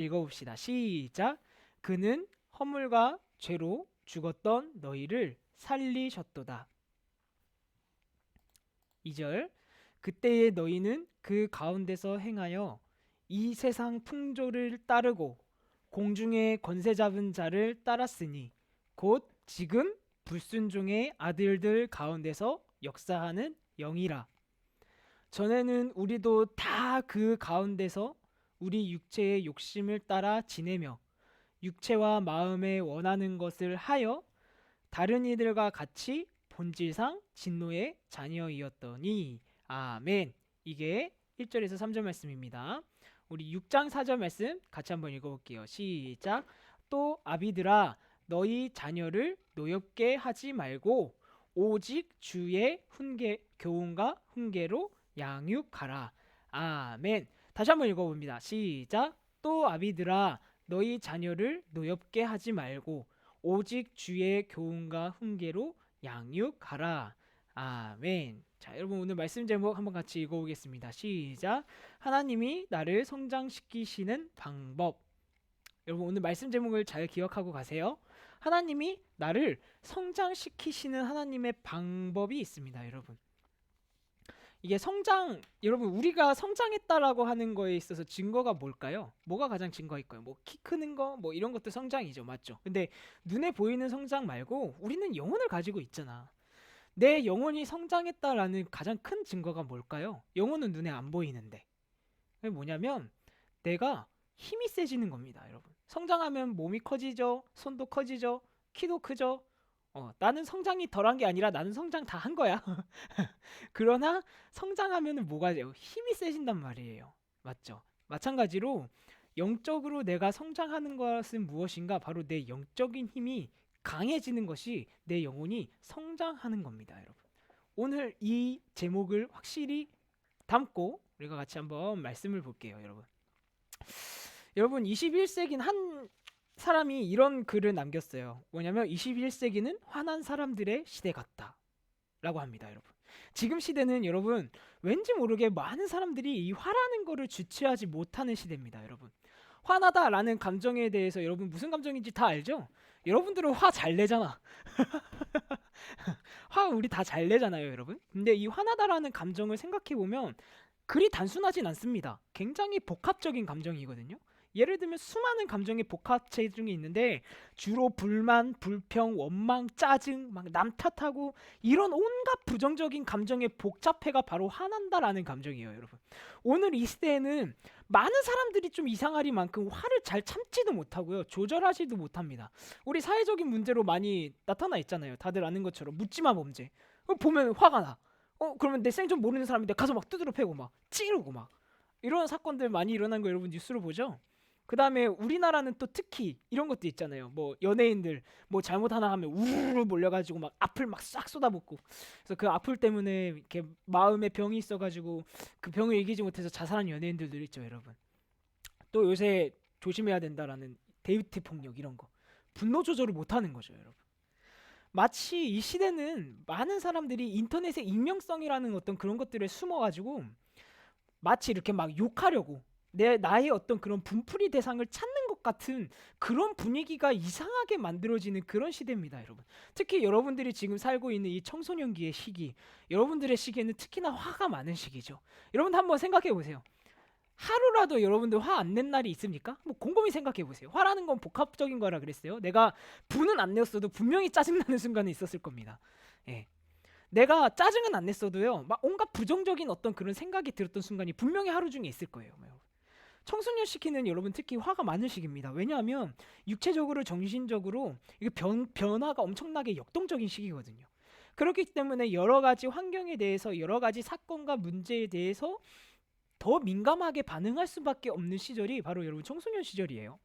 읽어봅시다. 시작. 그는 허물과 죄로 죽었던 너희를 살리셨도다. 2절. 그때의 너희는 그 가운데서 행하여 이 세상 풍조를 따르고 공중의 권세 잡은 자를 따랐으니 곧 지금 불순종의 아들들 가운데서 역사하는 영이라. 전에는 우리도 다 그 가운데서 우리 육체의 욕심을 따라 지내며 육체와 마음에 원하는 것을 하여 다른 이들과 같이 본질상 진노의 자녀이었더니. 아멘. 이게 1절에서 3절 말씀입니다. 우리 6장 4절 말씀 같이 한번 읽어볼게요. 시작. 또 아비들아 너희 자녀를 노엽게 하지 말고 오직 주의 교훈과 훈계로 양육하라. 아멘. 다시 한번 읽어봅니다. 시작. 또 아비들아 너희 자녀를 노엽게 하지 말고 오직 주의 교훈과 훈계로 양육하라. 아멘. 자, 여러분 오늘 말씀 제목 한번 같이 읽어보겠습니다. 시작. 하나님이 나를 성장시키시는 방법. 여러분 오늘 말씀 제목을 잘 기억하고 가세요. 하나님이 나를 성장시키시는 하나님의 방법이 있습니다, 여러분. 이게 여러분 우리가 성장했다라고 하는 거에 있어서 증거가 뭘까요? 뭐가 가장 증거일까요? 뭐 키 크는 거, 뭐 이런 것도 성장이죠, 맞죠? 근데 눈에 보이는 성장 말고 우리는 영혼을 가지고 있잖아. 내 영혼이 성장했다라는 가장 큰 증거가 뭘까요? 영혼은 눈에 안 보이는데. 그게 뭐냐면 내가 힘이 세지는 겁니다, 여러분. 성장하면 몸이 커지죠, 손도 커지죠, 키도 크죠. 나는 성장이 덜한 게 아니라 나는 성장 다 한 거야. 그러나 성장하면은 뭐가 돼요? 힘이 세진단 말이에요. 맞죠? 마찬가지로 영적으로 내가 성장하는 것은 무엇인가? 바로 내 영적인 힘이 강해지는 것이 내 영혼이 성장하는 겁니다, 여러분. 오늘 이 제목을 확실히 담고 우리가 같이 한번 말씀을 볼게요, 여러분. 여러분 21세기는 한 사람이 이런 글을 남겼어요. 뭐냐면 21세기는 화난 사람들의 시대 같다 라고 합니다, 여러분. 지금 시대는 여러분 왠지 모르게 많은 사람들이 이 화라는 거를 주체하지 못하는 시대입니다, 여러분. 화나다라는 감정에 대해서 여러분 무슨 감정인지 다 알죠? 여러분들은 화 잘 내잖아. 화 우리 다 잘 내잖아요, 여러분. 근데 이 화나다라는 감정을 생각해 보면 그리 단순하진 않습니다. 굉장히 복합적인 감정이거든요. 예를 들면 수많은 감정의 복합체 중에 있는데 주로 불만, 불평, 원망, 짜증, 막 남 탓하고 이런 온갖 부정적인 감정의 복잡해가 바로 화난다라는 감정이에요, 여러분. 오늘 이 시대에는 많은 사람들이 좀 이상하리만큼 화를 잘 참지도 못하고요, 조절하지도 못합니다. 우리 사회적인 문제로 많이 나타나 있잖아요. 다들 아는 것처럼 묻지마 범죄. 보면 화가 나. 그러면 내 생전 모르는 사람인데 가서 막 두드려 패고 막 찌르고 막 이런 사건들 많이 일어난 거 여러분 뉴스로 보죠? 그 다음에 우리나라는 또 특히 이런 것도 있잖아요. 뭐 연예인들 뭐 잘못 하나 하면 우르르 몰려가지고 막 악플 막 싹 쏟아붓고, 그래서 그 악플 때문에 이렇게 마음에 병이 있어가지고 그 병을 이기지 못해서 자살한 연예인들도 있죠, 여러분. 또 요새 조심해야 된다라는 데이트 폭력 이런 거, 분노 조절을 못하는 거죠, 여러분. 마치 이 시대는 많은 사람들이 인터넷의 익명성이라는 어떤 그런 것들에 숨어가지고 마치 이렇게 막 욕하려고 나의 어떤 그런 분풀이 대상을 찾는 것 같은 그런 분위기가 이상하게 만들어지는 그런 시대입니다, 여러분. 특히 여러분들이 지금 살고 있는 이 청소년기의 시기, 여러분들의 시기에는 특히나 화가 많은 시기죠. 여러분 한번 생각해 보세요. 하루라도 여러분들 화 안 낸 날이 있습니까? 뭐 곰곰이 생각해 보세요. 화라는 건 복합적인 거라 그랬어요. 내가 분은 안 냈어도 분명히 짜증나는 순간이 있었을 겁니다. 예. 내가 짜증은 안 냈어도요, 막 온갖 부정적인 어떤 그런 생각이 들었던 순간이 분명히 하루 중에 있을 거예요. 청소년 시기는 여러분 특히 화가 많은 시기입니다. 왜냐하면 육체적으로 정신적으로 이게 변화가 엄청나게 역동적인 시기거든요. 그렇기 때문에 여러 가지 환경에 대해서 여러 가지 사건과 문제에 대해서 더 민감하게 반응할 수밖에 없는 시절이 바로 여러분 청소년 시절이에요.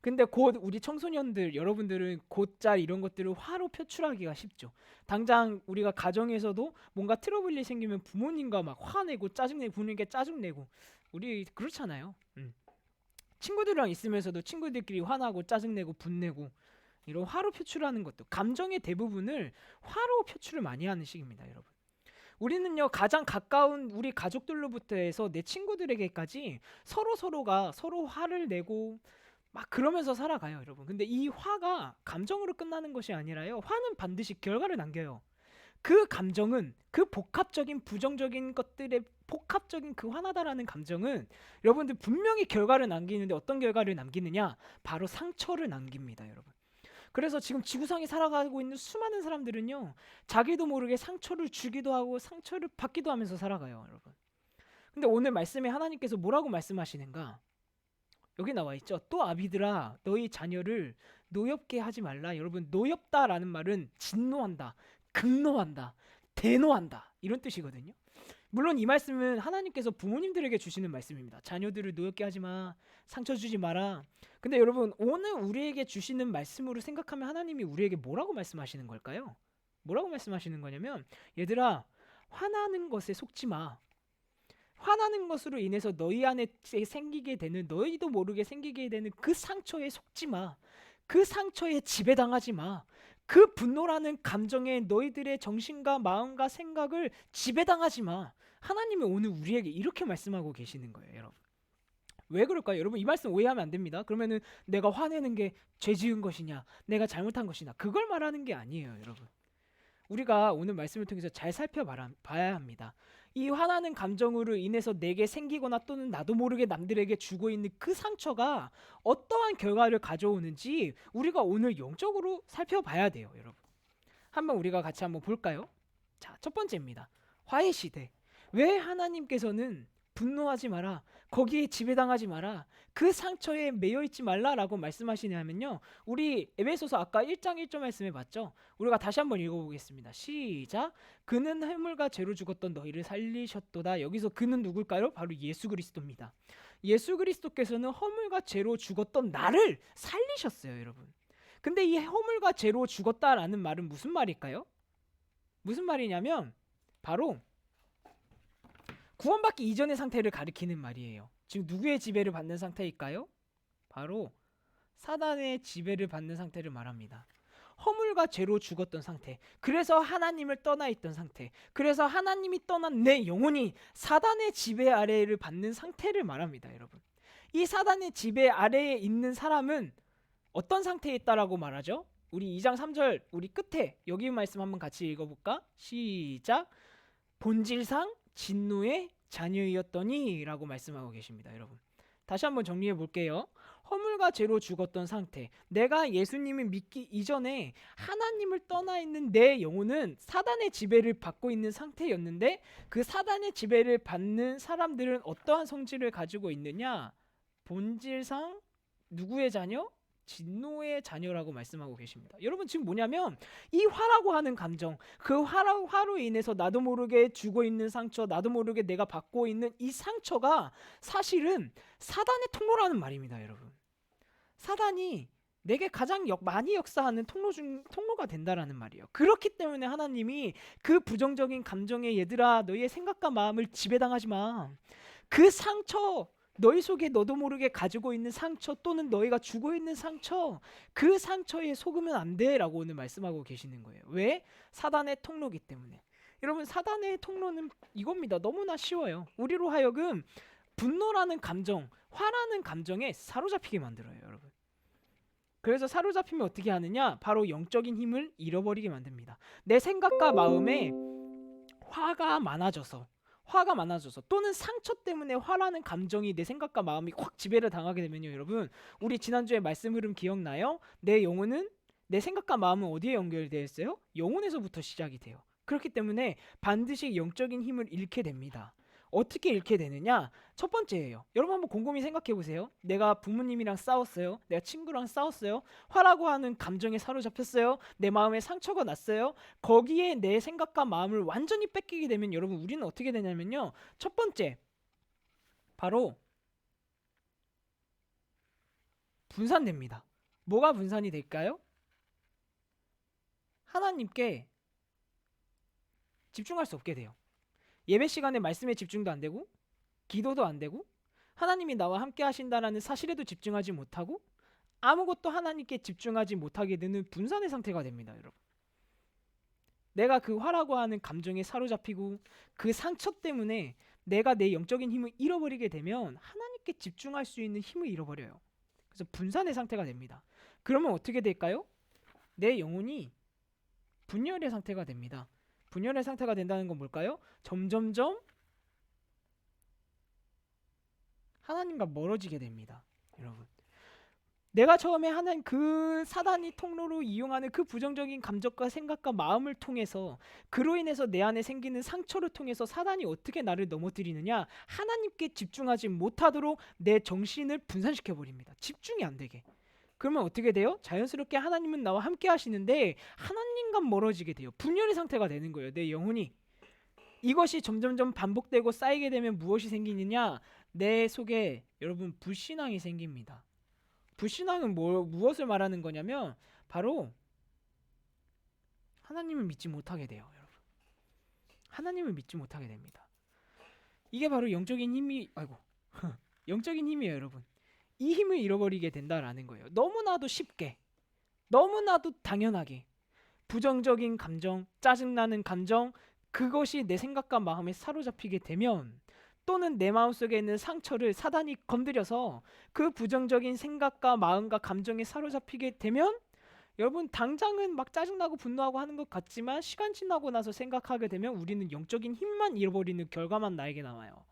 근데 곧 우리 청소년들 여러분들은 곧잘 이런 것들을 화로 표출하기가 쉽죠. 당장 우리가 가정에서도 뭔가 트러블이 생기면 부모님과 막 화내고 짜증내고, 부모님께 짜증내고, 우리 그렇잖아요. 친구들이랑 있으면서도 친구들끼리 화나고 짜증내고 분내고, 이런 화로 표출하는 것도 감정의 대부분을 화로 표출을 많이 하는 시기입니다, 여러분. 우리는요 가장 가까운 우리 가족들로부터 해서 내 친구들에게까지 서로가 서로 화를 내고 막 그러면서 살아가요, 여러분. 근데 이 화가 감정으로 끝나는 것이 아니라요. 화는 반드시 결과를 남겨요. 그 감정은 그 복합적인 부정적인 것들의 복합적인 그 화나다라는 감정은 여러분들 분명히 결과를 남기는데 어떤 결과를 남기느냐? 바로 상처를 남깁니다, 여러분. 그래서 지금 지구상에 살아가고 있는 수많은 사람들은요, 자기도 모르게 상처를 주기도 하고 상처를 받기도 하면서 살아가요, 여러분. 근데 오늘 말씀에 하나님께서 뭐라고 말씀하시는가? 여기 나와 있죠. 또 아비들아, 너희 자녀를 노엽게 하지 말라. 여러분, 노엽다라는 말은 진노한다, 극노한다, 대노한다 이런 뜻이거든요. 물론 이 말씀은 하나님께서 부모님들에게 주시는 말씀입니다. 자녀들을 노엽게 하지 마, 상처 주지 마라. 근데 여러분, 오늘 우리에게 주시는 말씀으로 생각하면 하나님이 우리에게 뭐라고 말씀하시는 걸까요? 뭐라고 말씀하시는 거냐면, 얘들아, 화나는 것에 속지 마. 화나는 것으로 인해서 너희 안에 생기게 되는, 너희도 모르게 생기게 되는 그 상처에 속지 마. 그 상처에 지배당하지 마. 그 분노라는 감정에 너희들의 정신과 마음과 생각을 지배당하지 마. 하나님이 오늘 우리에게 이렇게 말씀하고 계시는 거예요, 여러분. 왜 그럴까요? 여러분, 이 말씀 오해하면 안 됩니다. 그러면은 내가 화내는 게 죄 지은 것이냐, 내가 잘못한 것이냐, 그걸 말하는 게 아니에요, 여러분. 우리가 오늘 말씀을 통해서 잘 살펴봐야 합니다. 이 화나는 감정으로 인해서 내게 생기거나 또는 나도 모르게 남들에게 주고 있는 그 상처가 어떠한 결과를 가져오는지 우리가 오늘 영적으로 살펴봐야 돼요, 여러분. 한번 우리가 같이 한번 볼까요? 자, 첫 번째입니다. 화해 시대. 왜 하나님께서는 분노하지 마라, 거기에 지배당하지 마라, 그 상처에 매여 있지 말라라고 말씀하시냐면요, 우리 에베소서 아까 1장 1절 말씀에 봤죠? 우리가 다시 한번 읽어보겠습니다. 시작. 그는 해물과 죄로 죽었던 너희를 살리셨도다. 여기서 그는 누굴까요? 바로 예수 그리스도입니다. 예수 그리스도께서는 허물과 죄로 죽었던 나를 살리셨어요, 여러분. 근데 이 허물과 죄로 죽었다라는 말은 무슨 말일까요? 무슨 말이냐면 바로 구원받기 이전의 상태를 가리키는 말이에요. 지금 누구의 지배를 받는 상태일까요? 바로 사단의 지배를 받는 상태를 말합니다. 허물과 죄로 죽었던 상태, 그래서 하나님을 떠나 있던 상태, 그래서 하나님이 떠난 내 영혼이 사단의 지배 아래를 받는 상태를 말합니다, 여러분. 이 사단의 지배 아래에 있는 사람은 어떤 상태에 있다라고 말하죠? 우리 2장 3절 우리 끝에 여기 말씀 한번 같이 읽어볼까? 시작. 본질상 진노의 자녀이었더니 라고 말씀하고 계십니다, 여러분. 다시 한번 정리해 볼게요. 허물과 죄로 죽었던 상태, 내가 예수님을 믿기 이전에 하나님을 떠나 있는 내 영혼은 사단의 지배를 받고 있는 상태였는데, 그 사단의 지배를 받는 사람들은 어떠한 성질을 가지고 있느냐? 본질상 누구의 자녀? 진노의 자녀라고 말씀하고 계십니다. 여러분, 지금 뭐냐면 이 화라고 하는 감정, 그 화로 인해서 나도 모르게 주고 있는 상처, 나도 모르게 내가 받고 있는 이 상처가 사실은 사단의 통로라는 말입니다, 여러분. 사단이 내게 가장 많이 역사하는 통로가 된다라는 말이에요. 그렇기 때문에 하나님이 그 부정적인 감정에, 얘들아, 너희의 생각과 마음을 지배당하지 마. 그 상처, 너희 속에 너도 모르게 가지고 있는 상처 또는 너희가 주고 있는 상처, 그 상처에 속으면 안 돼라고 오늘 말씀하고 계시는 거예요. 왜? 사단의 통로기 때문에. 여러분, 사단의 통로는 이겁니다. 너무나 쉬워요. 우리로 하여금 분노라는 감정, 화라는 감정에 사로잡히게 만들어요, 여러분. 그래서 사로잡히면 어떻게 하느냐? 바로 영적인 힘을 잃어버리게 만듭니다. 내 생각과 마음에 화가 많아져서 또는 상처 때문에 화라는 감정이 내 생각과 마음이 확 지배를 당하게 되면요, 여러분, 우리 지난주에 말씀 흐름 기억나요? 내 영혼은, 내 생각과 마음은 어디에 연결되어 있어요? 영혼에서부터 시작이 돼요. 그렇기 때문에 반드시 영적인 힘을 잃게 됩니다. 어떻게 잃게 되느냐? 첫 번째예요. 여러분, 한번 곰곰이 생각해 보세요. 내가 부모님이랑 싸웠어요. 내가 친구랑 싸웠어요. 화라고 하는 감정에 사로잡혔어요. 내 마음에 상처가 났어요. 거기에 내 생각과 마음을 완전히 뺏기게 되면 여러분, 우리는 어떻게 되냐면요, 첫 번째, 바로 분산됩니다. 뭐가 분산이 될까요? 하나님께 집중할 수 없게 돼요. 예배 시간에 말씀에 집중도 안 되고, 기도도 안 되고, 하나님이 나와 함께 하신다라는 사실에도 집중하지 못하고, 아무것도 하나님께 집중하지 못하게 되는 분산의 상태가 됩니다, 여러분. 내가 그 화라고 하는 감정에 사로잡히고 그 상처 때문에 내가 내 영적인 힘을 잃어버리게 되면 하나님께 집중할 수 있는 힘을 잃어버려요. 그래서 분산의 상태가 됩니다. 그러면 어떻게 될까요? 내 영혼이 분열의 상태가 됩니다. 분열의 상태가 된다는 건 뭘까요? 점점점 하나님과 멀어지게 됩니다. 여러분, 내가 처음에 하나님 그 사단이 통로로 이용하는 그 부정적인 감정과 생각과 마음을 통해서 그로 인해서 내 안에 생기는 상처를 통해서 사단이 어떻게 나를 넘어뜨리느냐, 하나님께 집중하지 못하도록 내 정신을 분산시켜 버립니다. 집중이 안 되게. 그러면 어떻게 돼요? 자연스럽게 하나님은 나와 함께 하시는데 하나님과 멀어지게 돼요. 분열의 상태가 되는 거예요. 내 영혼이. 이것이 점점점 반복되고 쌓이게 되면 무엇이 생기느냐? 내 속에 여러분 불신앙이 생깁니다. 불신앙은 무엇을 말하는 거냐면 바로 하나님을 믿지 못하게 돼요. 여러분, 하나님을 믿지 못하게 됩니다. 이게 바로 영적인 힘이 영적인 힘이에요. 여러분, 이 힘을 잃어버리게 된다라는 거예요. 너무나도 쉽게, 너무나도 당연하게 부정적인 감정, 짜증나는 감정, 그것이 내 생각과 마음에 사로잡히게 되면, 또는 내 마음속에 있는 상처를 사단이 건드려서 그 부정적인 생각과 마음과 감정에 사로잡히게 되면, 여러분 당장은 막 짜증나고 분노하고 하는 것 같지만 시간 지나고 나서 생각하게 되면 우리는 영적인 힘만 잃어버리는 결과만 나에게 나와요.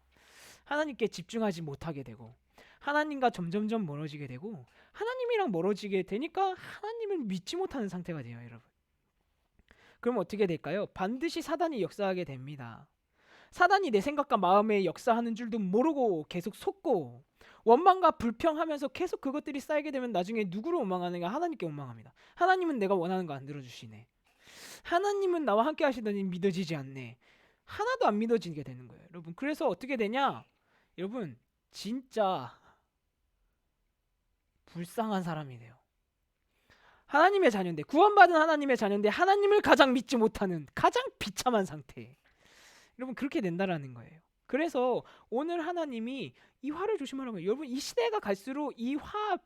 하나님께 집중하지 못하게 되고 하나님과 점점점 멀어지게 되고 하나님이랑 멀어지게 되니까 하나님을 믿지 못하는 상태가 돼요. 여러분, 그럼 어떻게 될까요? 반드시 사단이 역사하게 됩니다. 사단이 내 생각과 마음에 역사하는 줄도 모르고 계속 속고 원망과 불평하면서 계속 그것들이 쌓이게 되면 나중에 누구를 원망하는가? 하나님께 원망합니다. 하나님은 내가 원하는 거 안 들어주시네. 하나님은 나와 함께 하시더니 믿어지지 않네. 하나도 안 믿어지게 되는 거예요. 여러분, 그래서 어떻게 되냐? 여러분, 진짜 불쌍한 사람이 돼요. 하나님의 자녀인데, 구원받은 하나님의 자녀인데 하나님을 가장 믿지 못하는 가장 비참한 상태. 여러분, 그렇게 된다라는 거예요. 그래서 오늘 하나님이 이 화를 조심하라는 거예요. 여러분, 이 시대가 갈수록 이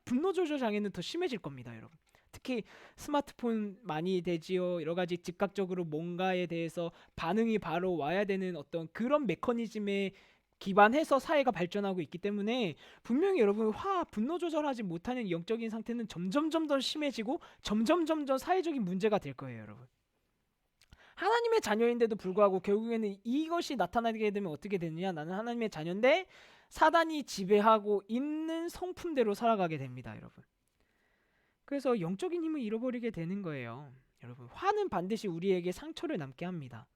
분노 조절 장애는 더 심해질 겁니다. 여러분, 특히 스마트폰 많이 되지요. 여러 가지 즉각적으로 뭔가에 대해서 반응이 바로 와야 되는 어떤 그런 메커니즘에 기반해서 사회가 발전하고 있기 때문에 분명히 여러분 분노 조절하지 못하는 영적인 상태는 점점점 더 심해지고 점점점 더 사회적인 문제가 될 거예요. 여러분, 하나님의 자녀인데도 불구하고 결국에는 이것이 나타나게 되면 어떻게 되느냐? 나는 하나님의 자녀인데 사단이 지배하고 있는 성품대로 살아가게 됩니다. 여러분, 그래서 영적인 힘을 잃어버리게 되는 거예요. 여러분, 화는 반드시 우리에게 상처를 남게 합니다.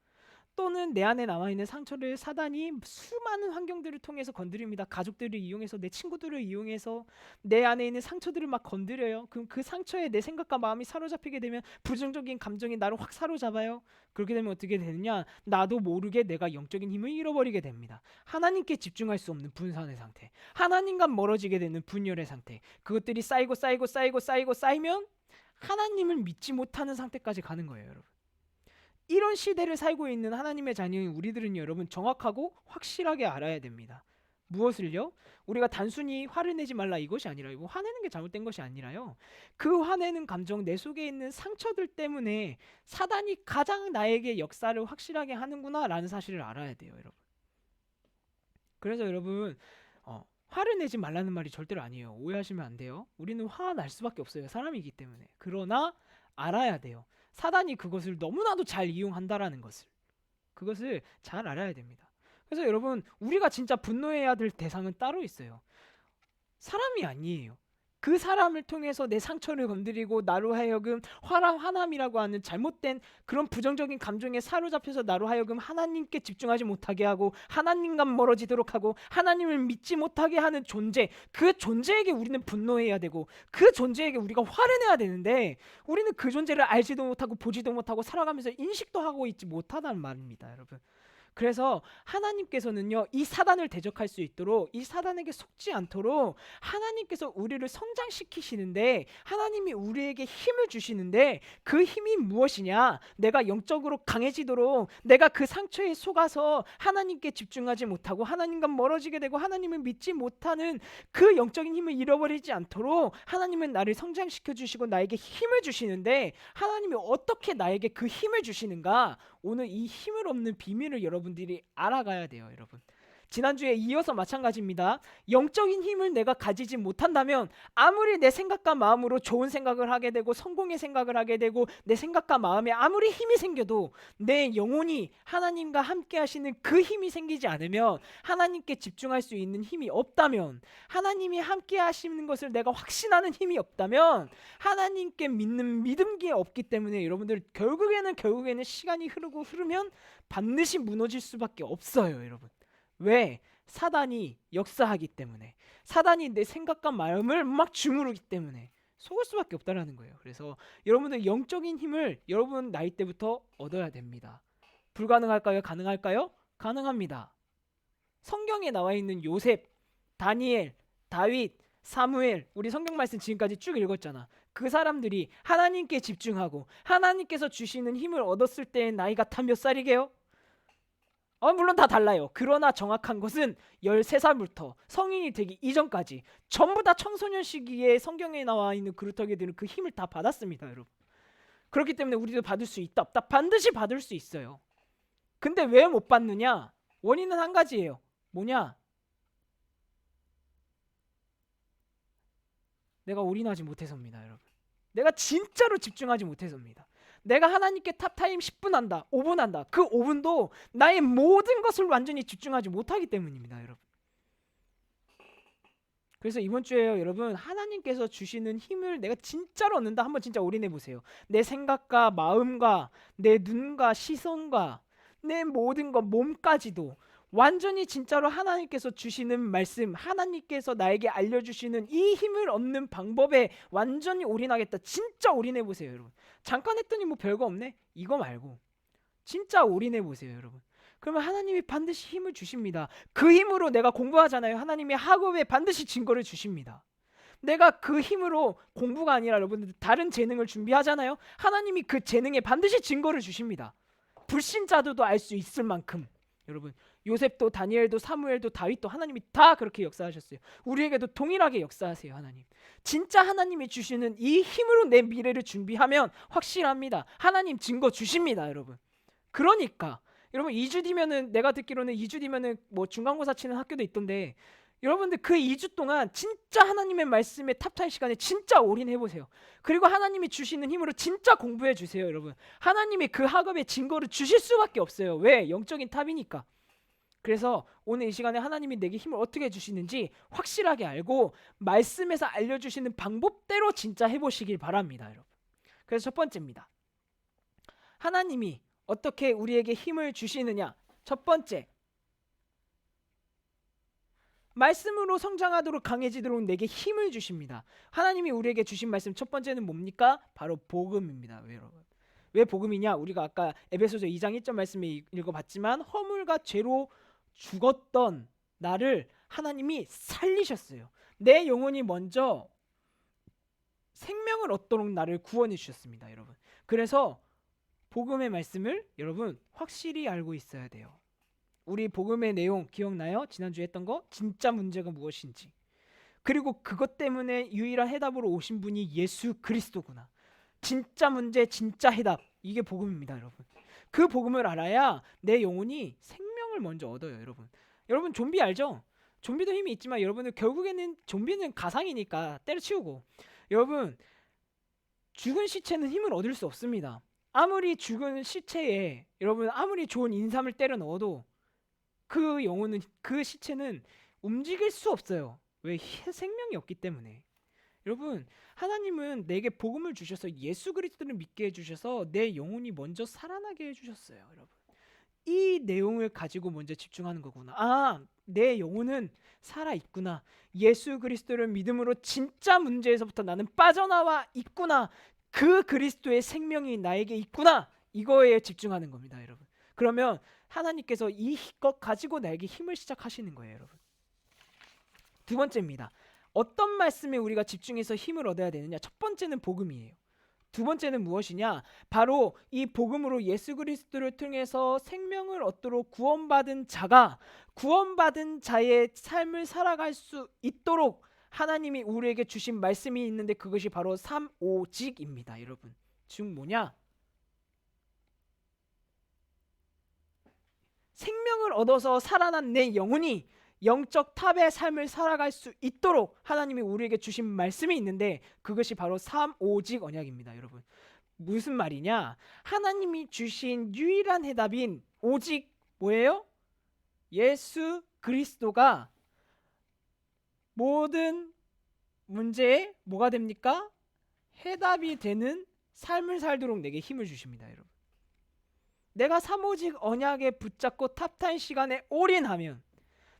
또는 내 안에 남아있는 상처를 사단이 수많은 환경들을 통해서 건드립니다. 가족들을 이용해서, 내 친구들을 이용해서 내 안에 있는 상처들을 막 건드려요. 그럼 그 상처에 내 생각과 마음이 사로잡히게 되면 부정적인 감정이 나를 확 사로잡아요. 그렇게 되면 어떻게 되느냐? 나도 모르게 내가 영적인 힘을 잃어버리게 됩니다. 하나님께 집중할 수 없는 분산의 상태, 하나님과 멀어지게 되는 분열의 상태, 그것들이 쌓이고 쌓이면 하나님을 믿지 못하는 상태까지 가는 거예요. 여러분, 이런 시대를 살고 있는 하나님의 자녀인 우리들은 여러분 정확하고 확실하게 알아야 됩니다. 무엇을요? 우리가 단순히 화를 내지 말라 이것이 아니라, 이거 화내는 게 잘못된 것이 아니라요, 그 화내는 감정, 내 속에 있는 상처들 때문에 사단이 가장 나에게 역사를 확실하게 하는구나 라는 사실을 알아야 돼요. 여러분, 그래서 여러분 화를 내지 말라는 말이 절대로 아니에요. 오해하시면 안 돼요. 우리는 화가 날 수밖에 없어요. 사람이기 때문에. 그러나 알아야 돼요. 사단이 그것을 너무나도 잘 이용한다라는 것을, 그것을 잘 알아야 됩니다. 그래서 여러분, 우리가 진짜 분노해야 될 대상은 따로 있어요. 사람이 아니에요. 그 사람을 통해서 내 상처를 건드리고 나로 하여금 화남이라고 하는 잘못된 그런 부정적인 감정에 사로잡혀서 나로 하여금 하나님께 집중하지 못하게 하고 하나님과 멀어지도록 하고 하나님을 믿지 못하게 하는 존재, 그 존재에게 우리는 분노해야 되고 그 존재에게 우리가 화를 내야 되는데 우리는 그 존재를 알지도 못하고 보지도 못하고 살아가면서 인식도 하고 있지 못하다는 말입니다. 여러분, 그래서 하나님께서는요, 이 사단을 대적할 수 있도록, 이 사단에게 속지 않도록 하나님께서 우리를 성장시키시는데, 하나님이 우리에게 힘을 주시는데, 그 힘이 무엇이냐? 내가 영적으로 강해지도록, 내가 그 상처에 속아서 하나님께 집중하지 못하고 하나님과 멀어지게 되고 하나님을 믿지 못하는 그 영적인 힘을 잃어버리지 않도록 하나님은 나를 성장시켜 주시고 나에게 힘을 주시는데, 하나님이 어떻게 나에게 그 힘을 주시는가? 오늘 이 힘을 얻는 비밀을 여러분들이 알아가야 돼요, 여러분. 지난주에 이어서 마찬가지입니다. 영적인 힘을 내가 가지지 못한다면 아무리 내 생각과 마음으로 좋은 생각을 하게 되고 성공의 생각을 하게 되고 내 생각과 마음에 아무리 힘이 생겨도 내 영혼이 하나님과 함께 하시는 그 힘이 생기지 않으면, 하나님께 집중할 수 있는 힘이 없다면, 하나님이 함께 하시는 것을 내가 확신하는 힘이 없다면, 하나님께 믿는 믿음이 없기 때문에 여러분들 결국에는 시간이 흐르면 반드시 무너질 수밖에 없어요, 여러분. 왜? 사단이 역사하기 때문에, 사단이 내 생각과 마음을 막 주무르기 때문에 속을 수밖에 없다라는 거예요. 그래서 여러분들 영적인 힘을 여러분 나이 때부터 얻어야 됩니다. 불가능할까요? 가능할까요? 가능합니다. 성경에 나와 있는 요셉, 다니엘, 다윗, 사무엘, 우리 성경 말씀 지금까지 쭉 읽었잖아. 그 사람들이 하나님께 집중하고 하나님께서 주시는 힘을 얻었을 때의 나이가 다 몇 살이게요? 물론 다 달라요. 그러나 정확한 것은 13살부터 성인이 되기 이전까지 전부 다 청소년 시기에 성경에 나와 있는 그루터기들은 그 힘을 다 받았습니다, 여러분. 그렇기 때문에 우리도 받을 수 있다 없다? 반드시 받을 수 있어요. 근데 왜 못 받느냐? 원인은 한 가지예요. 뭐냐? 내가 올인하지 못해서입니다, 여러분. 내가 진짜로 집중하지 못해서입니다. 내가 하나님께 탑타임 10분 한다, 5분 한다. 그 5분도 나의 모든 것을 완전히 집중하지 못하기 때문입니다, 여러분. 그래서 이번 주에요, 여러분, 하나님께서 주시는 힘을 내가 진짜로 얻는다. 한번 진짜 올인해 보세요. 내 생각과 마음과 내 눈과 시선과 내 모든 것, 몸까지도 완전히 진짜로 하나님께서 주시는 말씀, 하나님께서 나에게 알려주시는 이 힘을 얻는 방법에 완전히 올인하겠다. 진짜 올인해 보세요, 여러분. 잠깐 했더니 뭐 별거 없네? 이거 말고 진짜 올인해 보세요, 여러분. 그러면 하나님이 반드시 힘을 주십니다. 그 힘으로 내가 공부하잖아요. 하나님이 학업에 반드시 증거를 주십니다. 내가 그 힘으로 공부가 아니라 여러분들 다른 재능을 준비하잖아요. 하나님이 그 재능에 반드시 증거를 주십니다. 불신자들도 알 수 있을 만큼. 여러분, 요셉도 다니엘도 사무엘도 다윗도 하나님이 다 그렇게 역사하셨어요. 우리에게도 동일하게 역사하세요, 하나님. 진짜 하나님이 주시는 이 힘으로 내 미래를 준비하면 확실합니다. 하나님 증거 주십니다, 여러분. 그러니까 여러분 2주 뒤면은, 내가 듣기로는 2주 뒤면은 뭐 중간고사 치는 학교도 있던데, 여러분들 그 2주 동안 진짜 하나님의 말씀에 탑타임 시간에 진짜 올인해 보세요. 그리고 하나님이 주시는 힘으로 진짜 공부해 주세요, 여러분. 하나님이 그 학업의 증거를 주실 수밖에 없어요. 왜? 영적인 탑이니까. 그래서 오늘 이 시간에 하나님이 내게 힘을 어떻게 주시는지 확실하게 알고 말씀에서 알려주시는 방법대로 진짜 해보시길 바랍니다, 여러분. 그래서 첫 번째입니다. 하나님이 어떻게 우리에게 힘을 주시느냐? 첫 번째, 말씀으로 성장하도록 강해지도록 내게 힘을 주십니다. 하나님이 우리에게 주신 말씀 첫 번째는 뭡니까? 바로 복음입니다, 여러분. 왜 복음이냐? 우리가 아까 에베소서 2장 1절 말씀에 읽어봤지만, 허물과 죄로 죽었던 나를 하나님이 살리셨어요. 내 영혼이 먼저 생명을 얻도록 나를 구원해 주셨습니다, 여러분. 그래서 복음의 말씀을 여러분 확실히 알고 있어야 돼요. 우리 복음의 내용 기억나요? 지난주에 했던 거, 진짜 문제가 무엇인지. 그리고 그것 때문에 유일한 해답으로 오신 분이 예수 그리스도구나. 진짜 문제, 진짜 해답. 이게 복음입니다, 여러분. 그 복음을 알아야 내 영혼이 생명을 먼저 얻어요, 여러분. 여러분 좀비 알죠? 좀비도 힘이 있지만 여러분은 결국에는 좀비는 가상이니까 때려치우고, 여러분 죽은 시체는 힘을 얻을 수 없습니다. 아무리 죽은 시체에 여러분 아무리 좋은 인삼을 때려 넣어도 그 영혼은, 그 시체는 움직일 수 없어요. 왜? 생명이 없기 때문에. 여러분, 하나님은 내게 복음을 주셔서 예수 그리스도를 믿게 해주셔서 내 영혼이 먼저 살아나게 해주셨어요, 여러분. 이 내용을 가지고 먼저 집중하는 거구나. 아, 내 영혼은 살아있구나. 예수 그리스도를 믿음으로 진짜 문제에서부터 나는 빠져나와 있구나. 그 그리스도의 생명이 나에게 있구나. 이거에 집중하는 겁니다, 여러분. 그러면 하나님께서 이것 가지고 나에게 힘을 시작하시는 거예요, 여러분. 두 번째입니다. 어떤 말씀에 우리가 집중해서 힘을 얻어야 되느냐? 첫 번째는 복음이에요. 두 번째는 무엇이냐? 바로 이 복음으로 예수 그리스도를 통해서 생명을 얻도록 구원받은 자가 구원받은 자의 삶을 살아갈 수 있도록 하나님이 우리에게 주신 말씀이 있는데 그것이 바로 삼오직입니다, 여러분. 즉 뭐냐? 생명을 얻어서 살아난 내 영혼이 영적 탑의 삶을 살아갈 수 있도록 하나님이 우리에게 주신 말씀이 있는데 그것이 바로 삼오직 언약입니다, 여러분. 무슨 말이냐? 하나님이 주신 유일한 해답인 오직 뭐예요? 예수 그리스도가 모든 문제에 뭐가 됩니까? 해답이 되는 삶을 살도록 내게 힘을 주십니다, 여러분. 내가 삼오직 언약에 붙잡고 탑타임 시간에 올인하면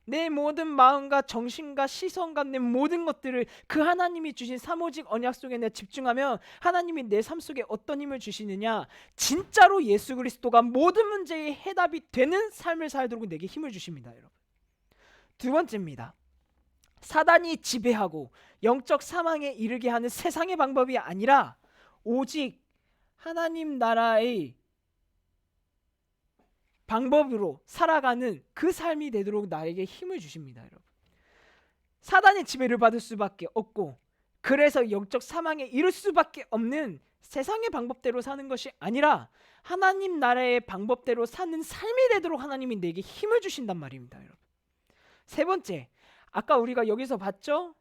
내 모든 마음과 정신과 시선과 내 모든 것들을 그 하나님이 주신 삼오직 언약 속에 내가 집중하면 하나님이 내 삶 속에 어떤 힘을 주시느냐? 진짜로 예수 그리스도가 모든 문제의 해답이 되는 삶을 살도록 내게 힘을 주십니다, 여러분. 두 번째입니다. 사단이 지배하고 영적 사망에 이르게 하는 세상의 방법이 아니라 오직 하나님 나라의 방법으로 살아가는 그 삶이 되도록 나에게 힘을 주십니다, 여러분. 사단의 지배를 받을 수밖에 없고 그래서 영적 사망에 이를 수밖에 없는 세상의 방법대로 사는 것이 아니라 하나님 나라의 방법대로 사는 삶이 되도록 하나님이 내게 힘을 주신단 말입니다, 여러분. 세 번째, 아까 우리가 여기서 봤죠?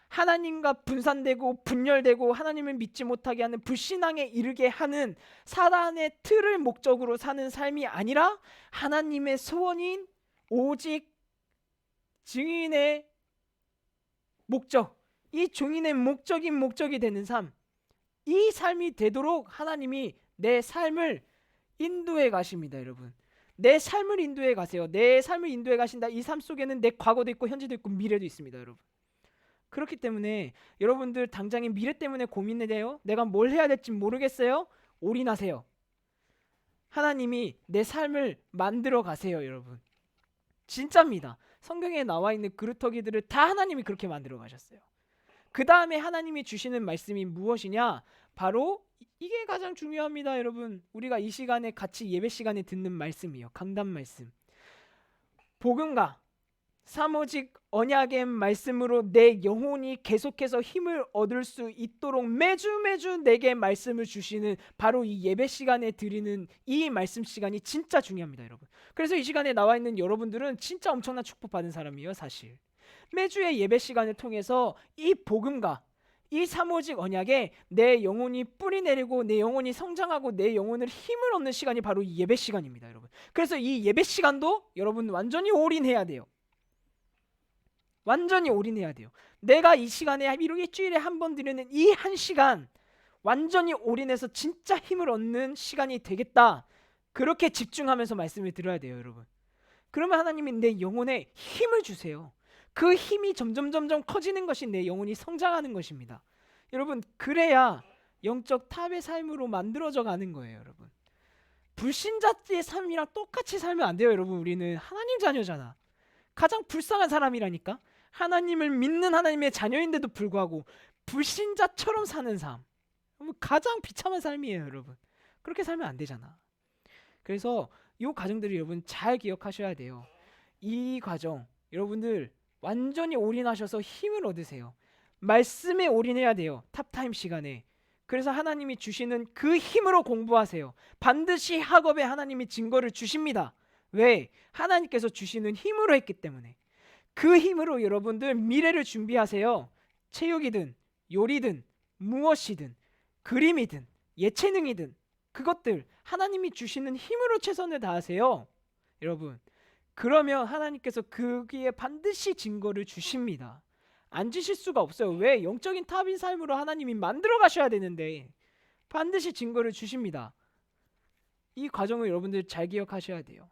하나님과 분산되고 분열되고 하나님을 믿지 못하게 하는 불신앙에 이르게 하는 사단의 틀을 목적으로 사는 삶이 아니라 하나님의 소원인 오직 증인의 목적, 이 종인의 목적이 되는 삶, 이 삶이 되도록 하나님이 내 삶을 인도해 가십니다, 여러분. 내 삶을 인도해 가세요. 내 삶을 인도해 가신다. 이 삶 속에는 내 과거도 있고 현재도 있고 미래도 있습니다, 여러분. 그렇기 때문에 여러분들 당장의 미래 때문에 고민해요. 내가 뭘 해야 될지 모르겠어요. 올인하세요. 하나님이 내 삶을 만들어 가세요, 여러분. 진짜입니다. 성경에 나와 있는 그루터기들을 다 하나님이 그렇게 만들어 가셨어요. 그 다음에 하나님이 주시는 말씀이 무엇이냐? 바로 이게 가장 중요합니다, 여러분. 우리가 이 시간에 같이 예배 시간에 듣는 말씀이요, 강단 말씀. 복음과 삼오직 언약의 말씀으로 내 영혼이 계속해서 힘을 얻을 수 있도록 매주 내게 말씀을 주시는 바로 이 예배 시간에 드리는 이 말씀 시간이 진짜 중요합니다, 여러분. 그래서 이 시간에 나와 있는 여러분들은 진짜 엄청난 축복받은 사람이에요, 사실. 매주의 예배 시간을 통해서 이 복음과 이 삼오직 언약에 내 영혼이 뿌리 내리고 내 영혼이 성장하고 내 영혼을 힘을 얻는 시간이 바로 이 예배 시간입니다, 여러분. 그래서 이 예배 시간도 여러분 완전히 올인해야 돼요. 완전히 올인해야 돼요. 내가 이 시간에 일주일에 한 번 드리는 이 한 시간 완전히 올인해서 진짜 힘을 얻는 시간이 되겠다. 그렇게 집중하면서 말씀을 들어야 돼요, 여러분. 그러면 하나님이 내 영혼에 힘을 주세요. 그 힘이 점점 커지는 것이 내 영혼이 성장하는 것입니다. 여러분, 그래야 영적 탑의 삶으로 만들어져 가는 거예요, 여러분. 불신자의 삶이랑 똑같이 살면 안 돼요, 여러분. 우리는 하나님 자녀잖아. 가장 불쌍한 사람이라니까. 하나님을 믿는 하나님의 자녀인데도 불구하고 불신자처럼 사는 삶, 가장 비참한 삶이에요, 여러분. 그렇게 살면 안 되잖아. 그래서 이 과정들을 여러분 잘 기억하셔야 돼요. 이 과정 여러분들 완전히 올인하셔서 힘을 얻으세요. 말씀에 올인해야 돼요, 탑타임 시간에. 그래서 하나님이 주시는 그 힘으로 공부하세요. 반드시 학업에 하나님이 증거를 주십니다. 왜? 하나님께서 주시는 힘으로 했기 때문에. 그 힘으로 여러분들 미래를 준비하세요. 체육이든 요리든 무엇이든 그림이든 예체능이든 그것들 하나님이 주시는 힘으로 최선을 다하세요, 여러분. 그러면 하나님께서 거기에 반드시 증거를 주십니다. 안 주실 수가 없어요. 왜? 영적인 탑인 삶으로 하나님이 만들어 가셔야 되는데 반드시 증거를 주십니다. 이 과정을 여러분들 잘 기억하셔야 돼요.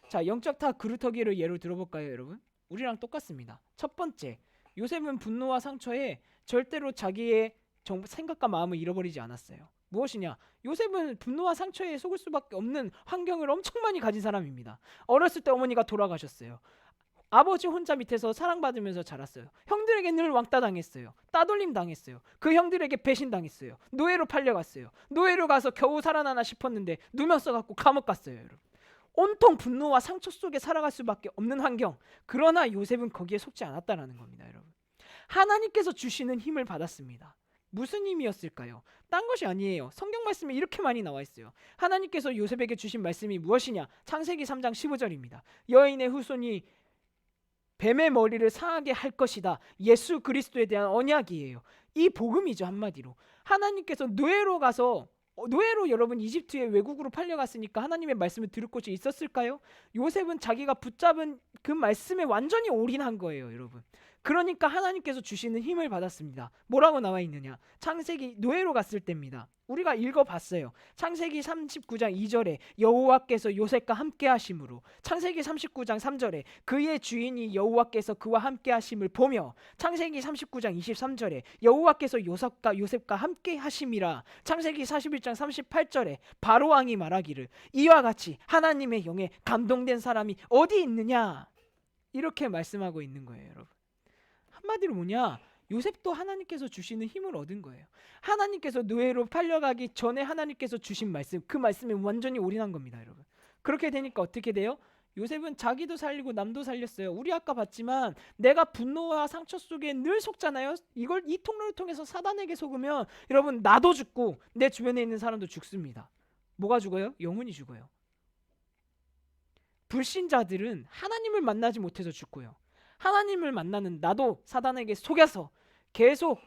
자, 영적 탑 그루터기를 예로 들어볼까요, 여러분? 우리랑 똑같습니다. 첫 번째, 요셉은 분노와 상처에 절대로 자기의 생각과 마음을 잃어버리지 않았어요. 무엇이냐? 요셉은 분노와 상처에 속을 수밖에 없는 환경을 엄청 많이 가진 사람입니다. 어렸을 때 어머니가 돌아가셨어요. 아버지 혼자 밑에서 사랑받으면서 자랐어요. 형들에게 늘 왕따 당했어요. 따돌림 당했어요. 그 형들에게 배신 당했어요. 노예로 팔려갔어요. 노예로 가서 겨우 살아나나 싶었는데 누명 써갖고 감옥 갔어요. 여러분. 온통 분노와 상처 속에 살아갈 수밖에 없는 환경. 그러나 요셉은 거기에 속지 않았다라는 겁니다. 여러분. 하나님께서 주시는 힘을 받았습니다. 무슨 힘이었을까요? 딴 것이 아니에요. 성경 말씀에 이렇게 많이 나와 있어요. 하나님께서 요셉에게 주신 말씀이 무엇이냐? 창세기 3장 15절입니다. 여인의 후손이 뱀의 머리를 상하게 할 것이다. 예수 그리스도에 대한 언약이에요. 이 복음이죠. 한마디로 하나님께서 노예로 여러분 이집트에 외국으로 팔려갔으니까 하나님의 말씀을 들을 곳이 있었을까요? 요셉은 자기가 붙잡은 그 말씀에 완전히 올인한 거예요. 여러분. 그러니까 하나님께서 주시는 힘을 받았습니다. 뭐라고 나와 있느냐? 창세기 노예로 갔을 때입니다. 우리가 읽어봤어요. 창세기 39장 2절에 여호와께서 요셉과 함께 하심으로, 창세기 39장 3절에 그의 주인이 여호와께서 그와 함께 하심을 보며, 창세기 39장 23절에 여호와께서 요셉과 함께 하심이라, 창세기 41장 38절에 바로왕이 말하기를 이와 같이 하나님의 영에 감동된 사람이 어디 있느냐, 이렇게 말씀하고 있는 거예요. 여러분. 한마디로 뭐냐? 요셉도 하나님께서 주시는 힘을 얻은 거예요. 하나님께서 노예로 팔려가기 전에 하나님께서 주신 말씀, 그 말씀에 완전히 올인한 겁니다. 여러분. 그렇게 되니까 어떻게 돼요? 요셉은 자기도 살리고 남도 살렸어요. 우리 아까 봤지만 내가 분노와 상처 속에 늘 속잖아요. 이 통로를 통해서 사단에게 속으면 여러분 나도 죽고 내 주변에 있는 사람도 죽습니다. 뭐가 죽어요? 영혼이 죽어요. 불신자들은 하나님을 만나지 못해서 죽고요. 하나님을 만나는 나도 사단에게 속여서 계속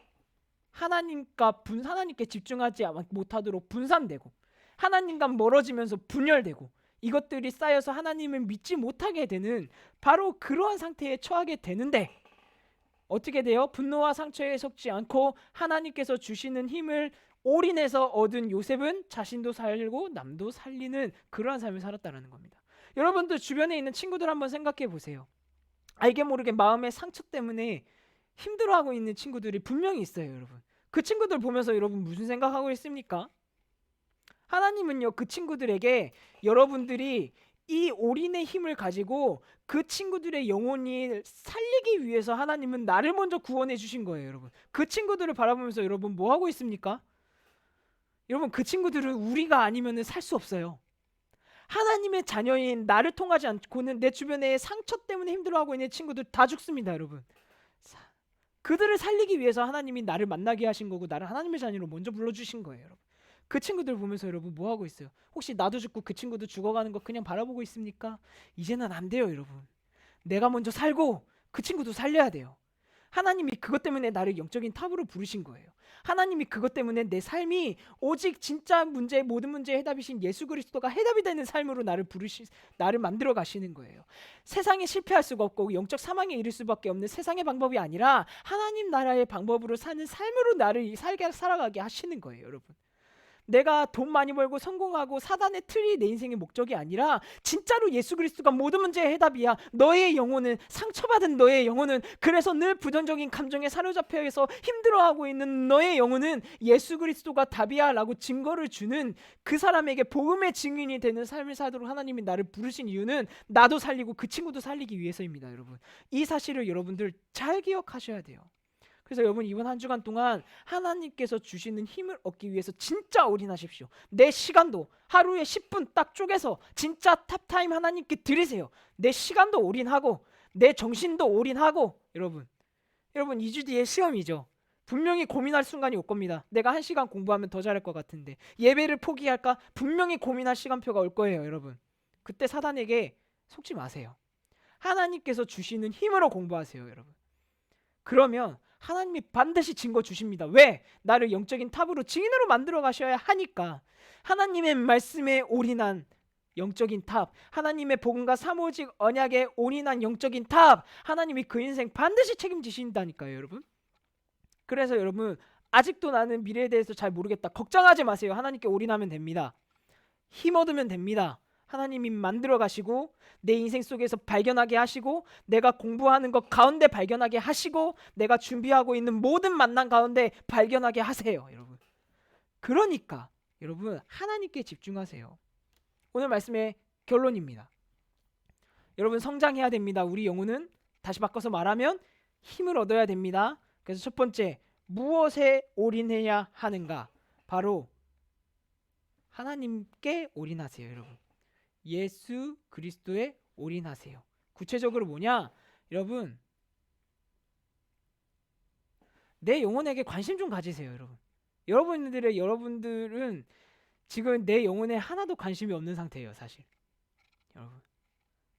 하나님께 집중하지 못하도록 분산되고, 하나님과 멀어지면서 분열되고, 이것들이 쌓여서 하나님을 믿지 못하게 되는 바로 그러한 상태에 처하게 되는데, 어떻게 돼요? 분노와 상처에 속지 않고 하나님께서 주시는 힘을 올인해서 얻은 요셉은 자신도 살고 남도 살리는 그러한 삶을 살았다는 겁니다. 여러분들 주변에 있는 친구들 한번 생각해 보세요. 알게 모르게 마음의 상처 때문에 힘들어하고 있는 친구들이 분명히 있어요. 여러분. 그 친구들 보면서 여러분 무슨 생각하고 있습니까? 하나님은요, 그 친구들에게 여러분들이 이 올인의 힘을 가지고 그 친구들의 영혼이 살리기 위해서 하나님은 나를 먼저 구원해 주신 거예요. 여러분. 그 친구들을 바라보면서 여러분 뭐 하고 있습니까? 여러분, 그 친구들은 우리가 아니면 살 수 없어요. 하나님의 자녀인 나를 통하지 않고는 내 주변에 상처 때문에 힘들어하고 있는 친구들 다 죽습니다. 여러분. 그들을 살리기 위해서 하나님이 나를 만나게 하신 거고, 나를 하나님의 자녀로 먼저 불러주신 거예요. 여러분. 그 친구들 보면서 여러분 뭐 하고 있어요? 혹시 나도 죽고 그 친구도 죽어가는 거 그냥 바라보고 있습니까? 이제는 안 돼요. 여러분. 내가 먼저 살고 그 친구도 살려야 돼요. 하나님이 그것 때문에 나를 영적인 탑으로 부르신 거예요. 하나님이 그것 때문에 내 삶이 오직 진짜 모든 문제의 해답이신 예수 그리스도가 해답이 되는 삶으로 나를 만들어 가시는 거예요. 세상에 실패할 수가 없고 영적 사망에 이를 수밖에 없는 세상의 방법이 아니라 하나님 나라의 방법으로 사는 삶으로 나를 살아가게 하시는 거예요. 여러분. 내가 돈 많이 벌고 성공하고 사단의 틀이 내 인생의 목적이 아니라 진짜로 예수 그리스도가 모든 문제의 해답이야. 너의 영혼은, 상처받은 너의 영혼은, 그래서 늘 부정적인 감정에 사로잡혀서 힘들어하고 있는 너의 영혼은 예수 그리스도가 답이야 라고 증거를 주는 그 사람에게 복음의 증인이 되는 삶을 살도록 하나님이 나를 부르신 이유는 나도 살리고 그 친구도 살리기 위해서입니다. 여러분. 이 사실을 여러분들 잘 기억하셔야 돼요. 그래서 여러분 이번 한 주간 동안 하나님께서 주시는 힘을 얻기 위해서 진짜 올인하십시오. 내 시간도 하루에 10분 딱 쪼개서 진짜 탑타임 하나님께 드리세요. 내 시간도 올인하고 내 정신도 올인하고. 여러분 2주 뒤에 시험이죠. 분명히 고민할 순간이 올 겁니다. 내가 1시간 공부하면 더 잘할 것 같은데 예배를 포기할까? 분명히 고민할 시간표가 올 거예요. 여러분 그때 사단에게 속지 마세요. 하나님께서 주시는 힘으로 공부하세요. 여러분. 그러면 하나님이 반드시 증거 주십니다. 왜? 나를 영적인 탑으로 증인으로 만들어 가셔야 하니까. 하나님의 말씀에 올인한 영적인 탑, 하나님의 복음과 사모직 언약에 올인한 영적인 탑, 하나님이 그 인생 반드시 책임지신다니까요. 여러분. 그래서 여러분 아직도 나는 미래에 대해서 잘 모르겠다, 걱정하지 마세요. 하나님께 올인하면 됩니다. 힘 얻으면 됩니다. 하나님이 만들어 가시고 내 인생 속에서 발견하게 하시고 내가 공부하는 것 가운데 발견하게 하시고 내가 준비하고 있는 모든 만남 가운데 발견하게 하세요, 여러분. 그러니까 여러분 하나님께 집중하세요. 오늘 말씀의 결론입니다. 여러분 성장해야 됩니다. 우리 영혼은 다시 바꿔서 말하면 힘을 얻어야 됩니다. 그래서 첫 번째, 무엇에 올인해야 하는가? 바로 하나님께 올인하세요, 여러분. 예수 그리스도에 올인하세요. 구체적으로 뭐냐? 여러분, 내 영혼에게 관심 좀 가지세요, 여러분. 여러분들은 지금 내 영혼에 하나도 관심이 없는 상태예요, 사실.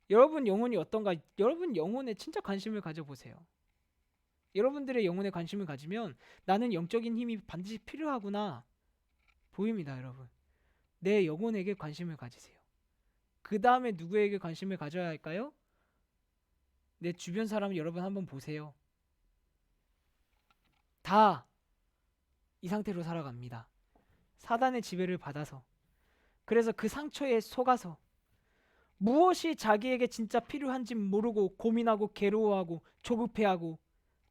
여러분 영혼이 어떤가? 여러분 영혼에 진짜 관심을 가져보세요. 여러분들의 영혼에 관심을 가지면 나는 영적인 힘이 반드시 필요하구나 보입니다, 여러분. 내 영혼에게 관심을 가지세요. 그 다음에 누구에게 관심을 가져야 할까요? 내 주변 사람 여러분 한번 보세요. 다 이 상태로 살아갑니다. 사단의 지배를 받아서. 그래서 그 상처에 속아서 무엇이 자기에게 진짜 필요한지 모르고 고민하고 괴로워하고 조급해하고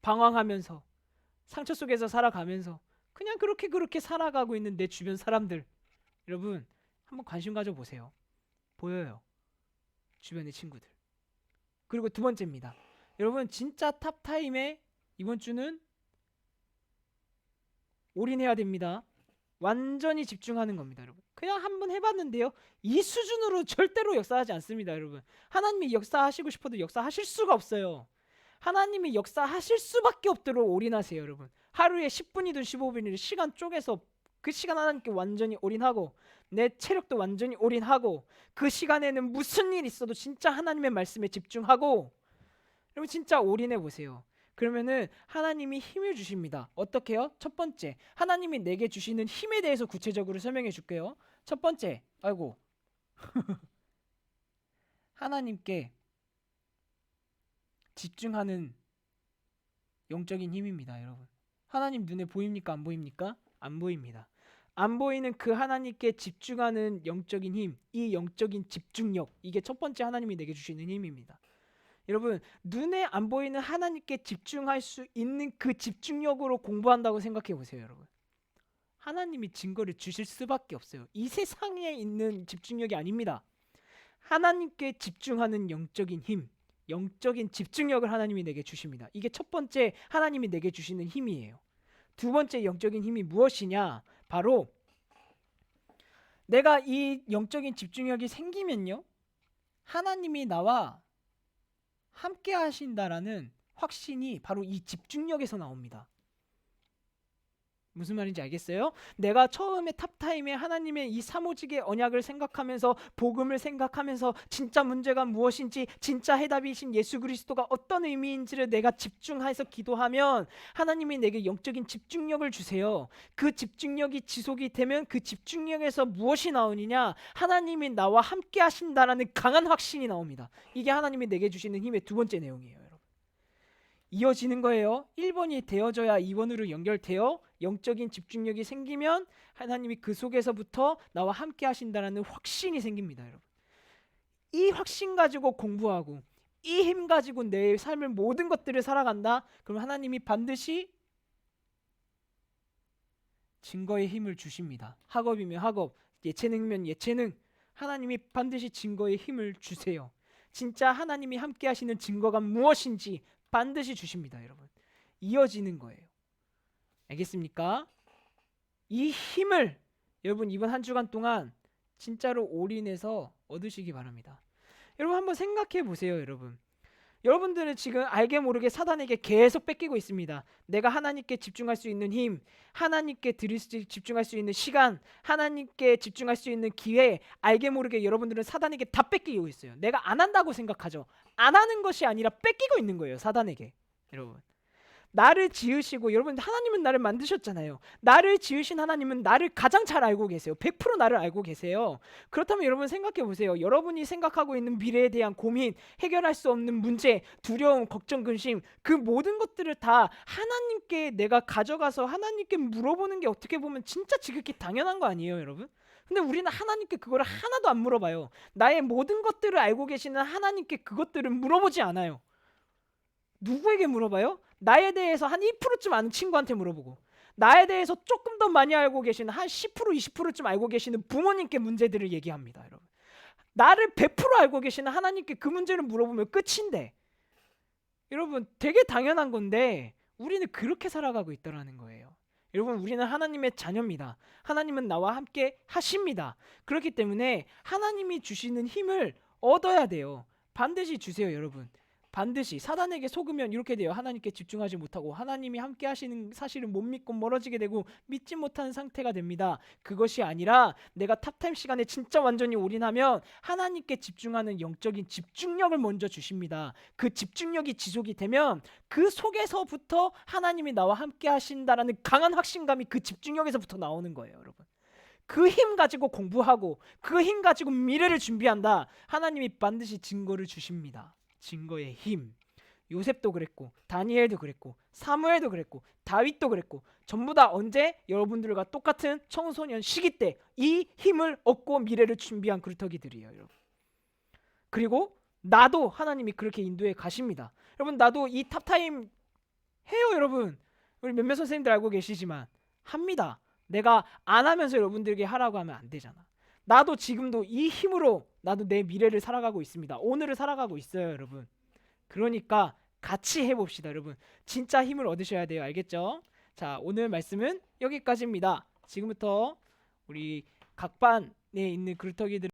방황하면서 상처 속에서 살아가면서 그냥 그렇게 살아가고 있는 내 주변 사람들, 여러분 한번 관심 가져보세요. 보여요, 주변의 친구들. 그리고 두 번째입니다. 여러분 진짜 탑타임에 이번 주는 올인해야 됩니다. 완전히 집중하는 겁니다, 여러분. 그냥 한번 해봤는데요, 이 수준으로 절대로 역사하지 않습니다, 여러분. 하나님이 역사하시고 싶어도 역사하실 수가 없어요. 하나님이 역사하실 수밖에 없도록 올인하세요, 여러분. 하루에 10분이든 15분이든 시간 쪼개서 그 시간 하나님께 완전히 올인하고 내 체력도 완전히 올인하고 그 시간에는 무슨 일 있어도 진짜 하나님의 말씀에 집중하고, 여러분 진짜 올인해 보세요. 그러면은 하나님이 힘을 주십니다. 어떻게요? 첫 번째, 하나님이 내게 주시는 힘에 대해서 구체적으로 설명해 줄게요. 첫 번째, 하나님께 집중하는 영적인 힘입니다, 여러분. 하나님 눈에 보입니까? 안 보입니까? 안 보입니다. 안 보이는 그 하나님께 집중하는 영적인 힘, 이 영적인 집중력, 이게 첫 번째 하나님이 내게 주시는 힘입니다. 여러분 눈에 안 보이는 하나님께 집중할 수 있는 그 집중력으로 공부한다고 생각해 보세요, 여러분. 하나님이 증거를 주실 수밖에 없어요. 이 세상에 있는 집중력이 아닙니다. 하나님께 집중하는 영적인 힘, 영적인 집중력을 하나님이 내게 주십니다. 이게 첫 번째 하나님이 내게 주시는 힘이에요. 두 번째 영적인 힘이 무엇이냐? 바로 내가 이 영적인 집중력이 생기면요, 하나님이 나와 함께 하신다라는 확신이 바로 이 집중력에서 나옵니다. 무슨 말인지 알겠어요? 내가 처음에 탑타임에 하나님의 이 사모직의 언약을 생각하면서 복음을 생각하면서 진짜 문제가 무엇인지 진짜 해답이신 예수 그리스도가 어떤 의미인지를 내가 집중해서 기도하면 하나님이 내게 영적인 집중력을 주세요. 그 집중력이 지속이 되면 그 집중력에서 무엇이 나오느냐? 하나님이 나와 함께 하신다라는 강한 확신이 나옵니다. 이게 하나님이 내게 주시는 힘의 두 번째 내용이에요, 여러분. 이어지는 거예요. 1번이 되어져야 2번으로 연결되어 영적인 집중력이 생기면 하나님이 그 속에서부터 나와 함께 하신다는 확신이 생깁니다, 여러분. 이 확신 가지고 공부하고 이 힘 가지고 내 삶을 모든 것들을 살아간다. 그럼 하나님이 반드시 증거의 힘을 주십니다. 학업이면 학업, 예체능이면 예체능, 하나님이 반드시 증거의 힘을 주세요. 진짜 하나님이 함께 하시는 증거가 무엇인지 반드시 주십니다, 여러분. 이어지는 거예요. 알겠습니까? 이 힘을 여러분 이번 한 주간 동안 진짜로 올인해서 얻으시기 바랍니다. 여러분 한번 생각해 보세요, 여러분. 여러분들은 지금 알게 모르게 사단에게 계속 뺏기고 있습니다. 내가 하나님께 집중할 수 있는 힘, 하나님께 집중할 수 있는 시간, 하나님께 집중할 수 있는 기회, 알게 모르게 여러분들은 사단에게 다 뺏기고 있어요. 내가 안 한다고 생각하죠. 안 하는 것이 아니라 뺏기고 있는 거예요, 사단에게. 여러분, 나를 지으시고, 여러분 하나님은 나를 만드셨잖아요. 나를 지으신 하나님은 나를 가장 잘 알고 계세요. 100% 나를 알고 계세요. 그렇다면 여러분 생각해 보세요. 여러분이 생각하고 있는 미래에 대한 고민, 해결할 수 없는 문제, 두려움, 걱정, 근심, 그 모든 것들을 다 하나님께 내가 가져가서 하나님께 물어보는 게 어떻게 보면 진짜 지극히 당연한 거 아니에요, 여러분? 근데 우리는 하나님께 그거를 하나도 안 물어봐요. 나의 모든 것들을 알고 계시는 하나님께 그것들을 물어보지 않아요. 누구에게 물어봐요? 나에 대해서 한 1%쯤 아는 친구한테 물어보고, 나에 대해서 조금 더 많이 알고 계시는 한 10%, 20%쯤 알고 계시는 부모님께 문제들을 얘기합니다, 여러분. 나를 100% 알고 계시는 하나님께 그 문제를 물어보면 끝인데, 여러분 되게 당연한 건데 우리는 그렇게 살아가고 있다라는 거예요. 여러분 우리는 하나님의 자녀입니다. 하나님은 나와 함께 하십니다. 그렇기 때문에 하나님이 주시는 힘을 얻어야 돼요. 반드시 주세요, 여러분. 반드시. 사단에게 속으면 이렇게 돼요. 하나님께 집중하지 못하고 하나님이 함께 하시는 사실을 못 믿고 멀어지게 되고 믿지 못하는 상태가 됩니다. 그것이 아니라 내가 탑타임 시간에 진짜 완전히 올인하면 하나님께 집중하는 영적인 집중력을 먼저 주십니다. 그 집중력이 지속이 되면 그 속에서부터 하나님이 나와 함께 하신다라는 강한 확신감이 그 집중력에서부터 나오는 거예요, 여러분. 그 힘 가지고 공부하고 그 힘 가지고 미래를 준비한다. 하나님이 반드시 증거를 주십니다. 증거의 힘. 요셉도 그랬고 다니엘도 그랬고 사무엘도 그랬고 다윗도 그랬고 전부 다 언제? 여러분들과 똑같은 청소년 시기 때 이 힘을 얻고 미래를 준비한 그루터기들이에요, 여러분. 그리고 나도 하나님이 그렇게 인도해 가십니다. 여러분 나도 이 탑타임 해요, 여러분. 우리 몇몇 선생님들 알고 계시지만 합니다. 내가 안 하면서 여러분들에게 하라고 하면 안 되잖아. 나도 지금도 이 힘으로 나도 내 미래를 살아가고 있습니다. 오늘을 살아가고 있어요, 여러분. 그러니까 같이 해봅시다, 여러분. 진짜 힘을 얻으셔야 돼요. 알겠죠? 자, 오늘 말씀은 여기까지입니다. 지금부터 우리 각 반에 있는 그루터기들